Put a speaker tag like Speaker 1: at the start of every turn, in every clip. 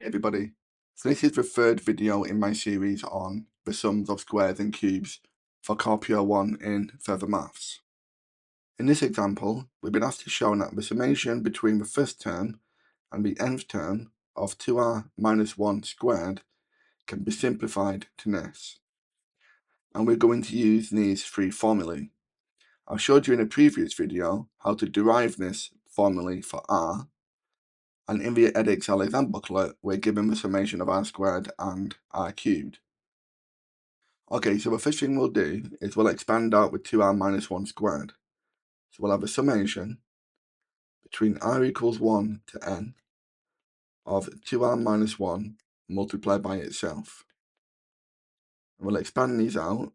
Speaker 1: Hey everybody, so this is the third video in my series on the sums of squares and cubes for Carpio 1 in Further Maths. In this example, we've been asked to show that the summation between the first term and the nth term of 2r minus 1 squared can be simplified to this. And we're going to use these three formulae. I showed you in a previous video how to derive this formulae for r, and in the edXL exam booklet, we're given the summation of r squared and r cubed. Okay, so the first thing we'll do is we'll expand out with 2r minus 1 squared. So we'll have a summation between r equals 1 to n of 2r minus 1 multiplied by itself. And we'll expand these out,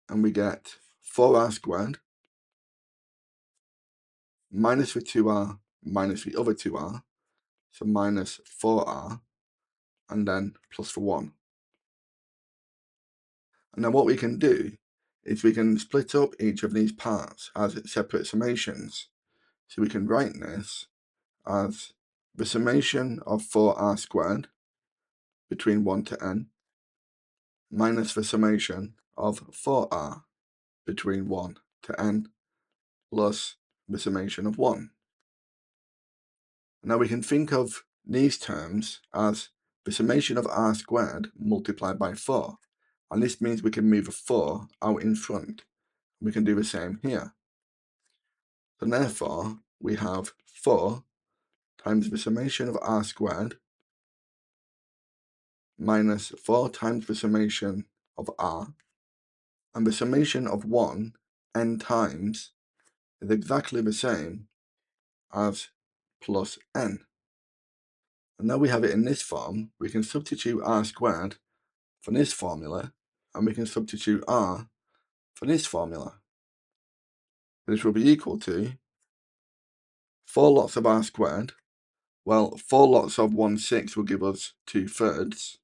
Speaker 1: and we get 4r squared minus the 2r minus the other 2r, so minus 4r, and then plus the 1. And then what we can do is we can split up each of these parts as separate summations. So we can write this as the summation of 4r squared between 1 to n minus the summation of 4r between 1 to n plus the summation of 1. Now we can think of these terms as the summation of r squared multiplied by 4, and this means we can move a 4 out in front. We can do the same here. And therefore, we have 4 times the summation of r squared minus 4 times the summation of r, and the summation of 1 n times is exactly the same as plus n. And now we have it in this form, we can substitute r squared for this formula, and we can substitute r for this formula. This will be equal to 4 lots of r squared. Well, 4 lots of 1/6 will give us 2/3.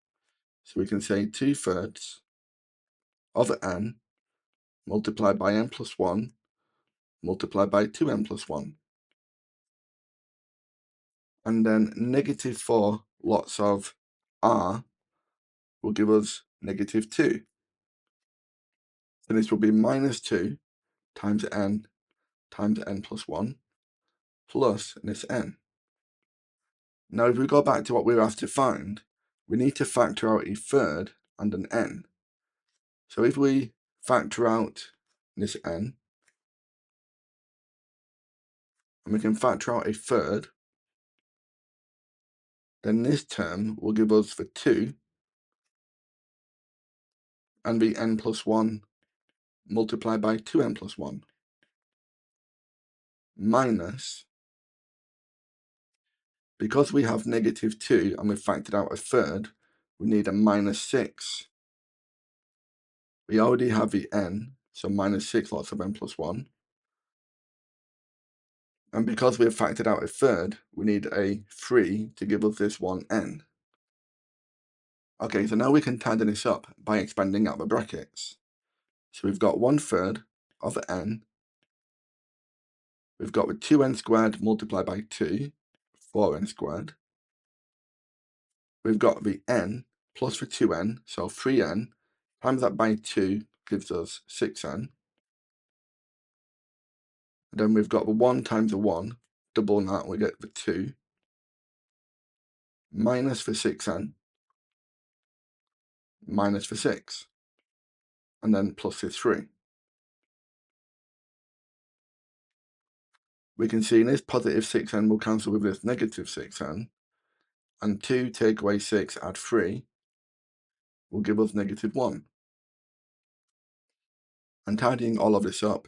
Speaker 1: So we can say 2/3 of n multiplied by n plus 1 multiplied by 2n plus 1. And then negative 4 lots of r will give us negative 2. So this will be minus 2 times n plus 1 plus this n. Now if we go back to what we were asked to find, we need to factor out a third and an n. So if we factor out this n, and we can factor out a third, then this term will give us the 2 and the n plus 1 multiplied by 2n plus 1 minus, because we have negative 2 and we've factored out a third, we need a minus 6. We already have the n, so minus 6 lots of n plus 1. And because we have factored out a third, we need a 3 to give us this 1n. Okay, so now we can tidy this up by expanding out the brackets. So we've got 1/3 of n. We've got the 2n squared multiplied by 2, 4n squared. We've got the n plus the 2n, so 3n, times that by 2 gives us 6n. And then we've got the 1 times the 1, double that, we get the 2, minus the 6n, minus the 6, and then plus the 3. We can see this positive 6n will cancel with this negative 6n, and 2 take away 6, add 3, will give us negative 1. And tidying all of this up,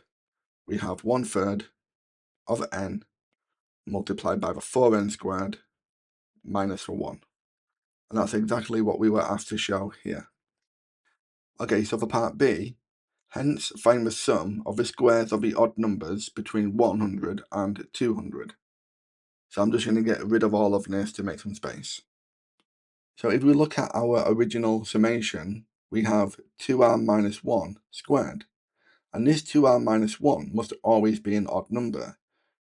Speaker 1: we have 1/3 of n multiplied by the 4n squared minus the 1. And that's exactly what we were asked to show here. Okay, so for part B, hence find the sum of the squares of the odd numbers between 100 and 200. So I'm just going to get rid of all of this to make some space. So if we look at our original summation, we have 2r minus 1 squared. And this 2r minus 1 must always be an odd number,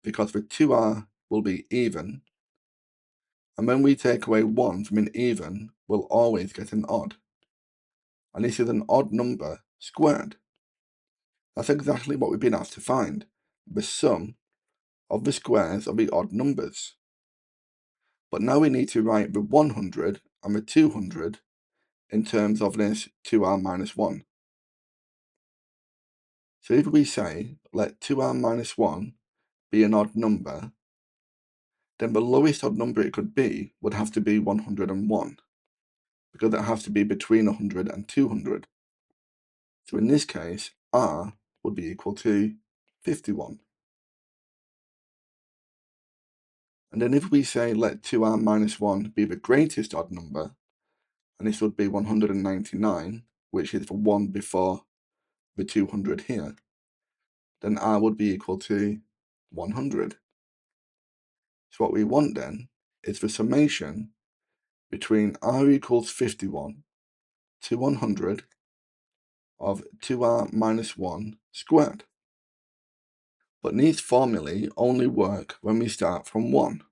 Speaker 1: because the 2r will be even, And when we take away 1 from an even, we'll always get an odd. And this is an odd number squared. That's exactly what we've been asked to find, the sum of the squares of the odd numbers. But now we need to write the 100 and the 200 in terms of this 2r minus 1. So if we say, let 2r minus 1 be an odd number, then the lowest odd number it could be would have to be 101, because it has to be between 100 and 200. So in this case, r would be equal to 51. And then if we say let 2r minus 1 be the greatest odd number, and this would be 199, which is the one before the 200 here, then r would be equal to 100. So what we want then is the summation between r equals 51 to 100 of 2r minus 1 squared. But these formulae only work when we start from 1.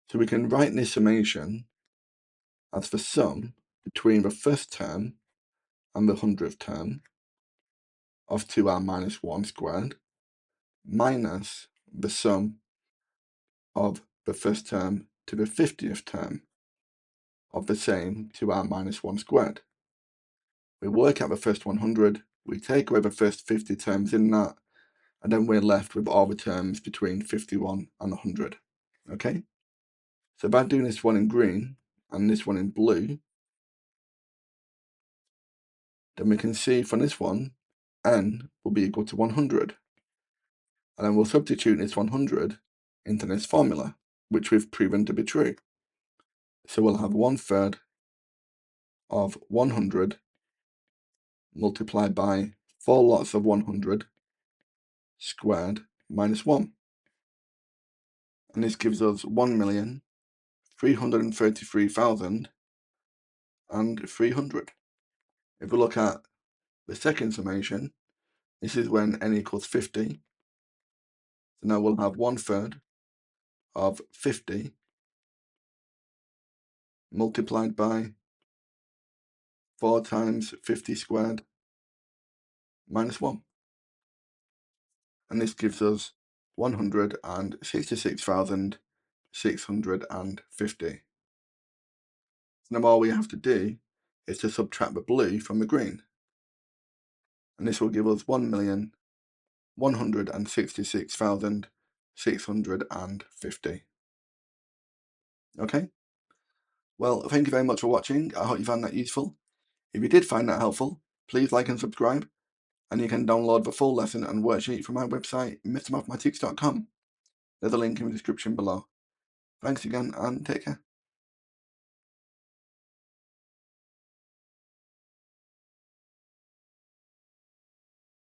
Speaker 1: So we can write this summation as the sum between the first term and the 100th term of 2r minus 1 squared minus the sum of the first term to the 50th term of the same 2r minus 1 squared. We work out the first 100, we take away the first 50 terms in that, and then we're left with all the terms between 51 and 100. Okay? So by doing this one in green and this one in blue, then we can see from this one, n will be equal to 100. And then we'll substitute this 100 into this formula, which we've proven to be true. So we'll have 1/3 of 100 multiplied by 4 lots of 100 squared minus 1. And this gives us 1,333,300. If we look at the second summation, this is when n equals 50. So now we'll have 1/3 of 50 multiplied by 4 times 50 squared minus 1. And this gives us 166,650. So now all we have to do is to subtract the blue from the green. And this will give us 1,166,650. Okay? Well, thank you very much for watching. I hope you found that useful. If you did find that helpful, please like and subscribe. And you can download the full lesson and worksheet from my website, mrmathematics.com. There's a link in the description below. Thanks again and take care.